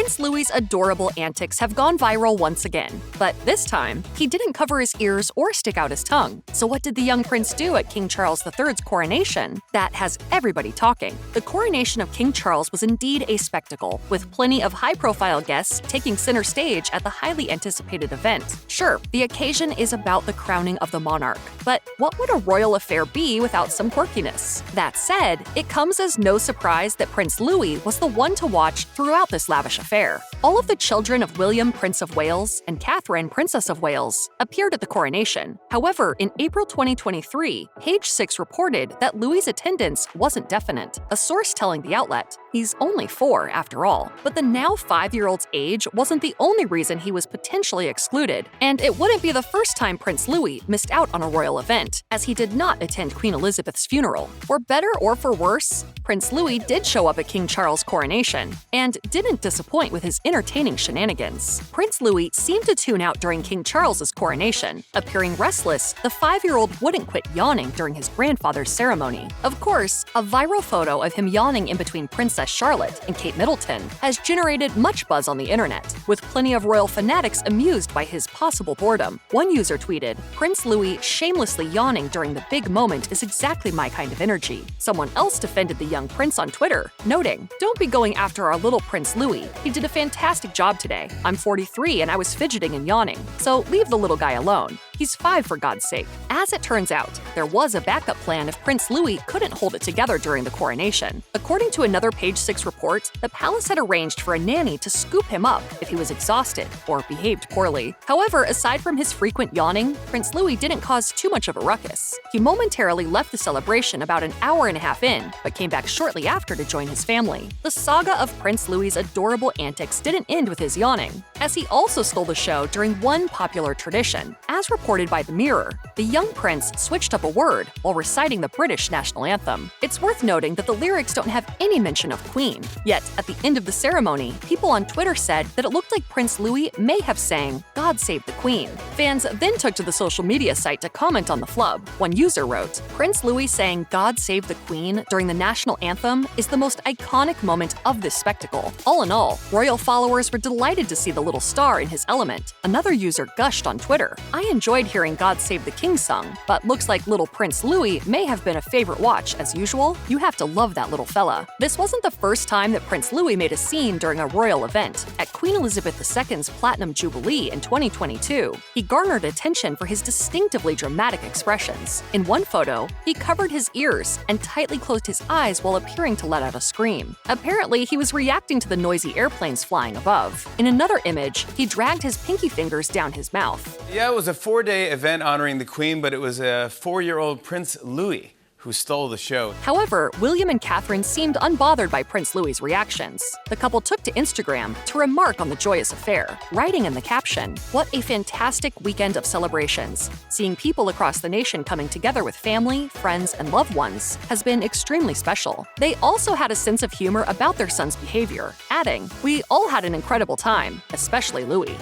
Prince Louis's adorable antics have gone viral once again, but this time, he didn't cover his ears or stick out his tongue. So what did the young prince do at King Charles III's coronation? That has everybody talking. The coronation of King Charles was indeed a spectacle, with plenty of high-profile guests taking center stage at the highly anticipated event. Sure, the occasion is about the crowning of the monarch, but what would a royal affair be without some quirkiness? That said, it comes as no surprise that Prince Louis was the one to watch throughout this lavish affair. All of the children of William, Prince of Wales, and Catherine, Princess of Wales, appeared at the coronation. However, in April 2023, Page 6 reported that Louis's attendance wasn't definite, a source telling the outlet, "He's only 4 after all." But the now 5-year-old's age wasn't the only reason he was potentially excluded, and it wouldn't be the first time Prince Louis missed out on a royal event, as he did not attend Queen Elizabeth's funeral. For better or for worse, Prince Louis did show up at King Charles' coronation, and didn't disappoint with his entertaining shenanigans. Prince Louis seemed to tune out during King Charles's coronation. Appearing restless, the 5-year-old wouldn't quit yawning during his grandfather's ceremony. Of course, a viral photo of him yawning in between Princess Charlotte and Kate Middleton has generated much buzz on the internet, with plenty of royal fanatics amused by his possible boredom. One user tweeted, "Prince Louis shamelessly yawning during the big moment is exactly my kind of energy." Someone else defended the young prince on Twitter, noting, "Don't be going after our little Prince Louis. He did a fantastic job today. I'm 43 and I was fidgeting and yawning, so leave the little guy alone. He's 5 for God's sake." As it turns out, there was a backup plan if Prince Louis couldn't hold it together during the coronation. According to another Page 6 report, the palace had arranged for a nanny to scoop him up if he was exhausted or behaved poorly. However, aside from his frequent yawning, Prince Louis didn't cause too much of a ruckus. He momentarily left the celebration about an hour and a half in, but came back shortly after to join his family. The saga of Prince Louis's adorable antics didn't end with his yawning, as he also stole the show during one popular tradition. As reported by The Mirror, the young prince switched up a word while reciting the British national anthem. It's worth noting that the lyrics don't have any mention of Queen. Yet, at the end of the ceremony, people on Twitter said that it looked like Prince Louis may have sang "God Save the Queen." Fans then took to the social media site to comment on the flub. One user wrote, "Prince Louis saying 'God Save the Queen' during the national anthem is the most iconic moment of this spectacle." All in all, royal followers were delighted to see the little star in his element. Another user gushed on Twitter, "I enjoyed hearing 'God Save the King' sung, but looks like little Prince Louis may have been a favorite watch as usual. You have to love that little fella." This wasn't the first time that Prince Louis made a scene during a royal event. At Queen Elizabeth II's Platinum Jubilee in 2022, he garnered attention for his distinctively dramatic expressions. In one photo, he covered his ears and tightly closed his eyes while appearing to let out a scream. Apparently, he was reacting to the noisy airplanes flying above. In another image, he dragged his pinky fingers down his mouth. Yeah, it was a 4-day event honoring the Queen, but it was a 4-year-old Prince Louis who stole the show. However, William and Catherine seemed unbothered by Prince Louis's reactions. The couple took to Instagram to remark on the joyous affair, writing in the caption, "What a fantastic weekend of celebrations. Seeing people across the nation coming together with family, friends, and loved ones has been extremely special." They also had a sense of humor about their son's behavior, adding, "We all had an incredible time, especially Louis."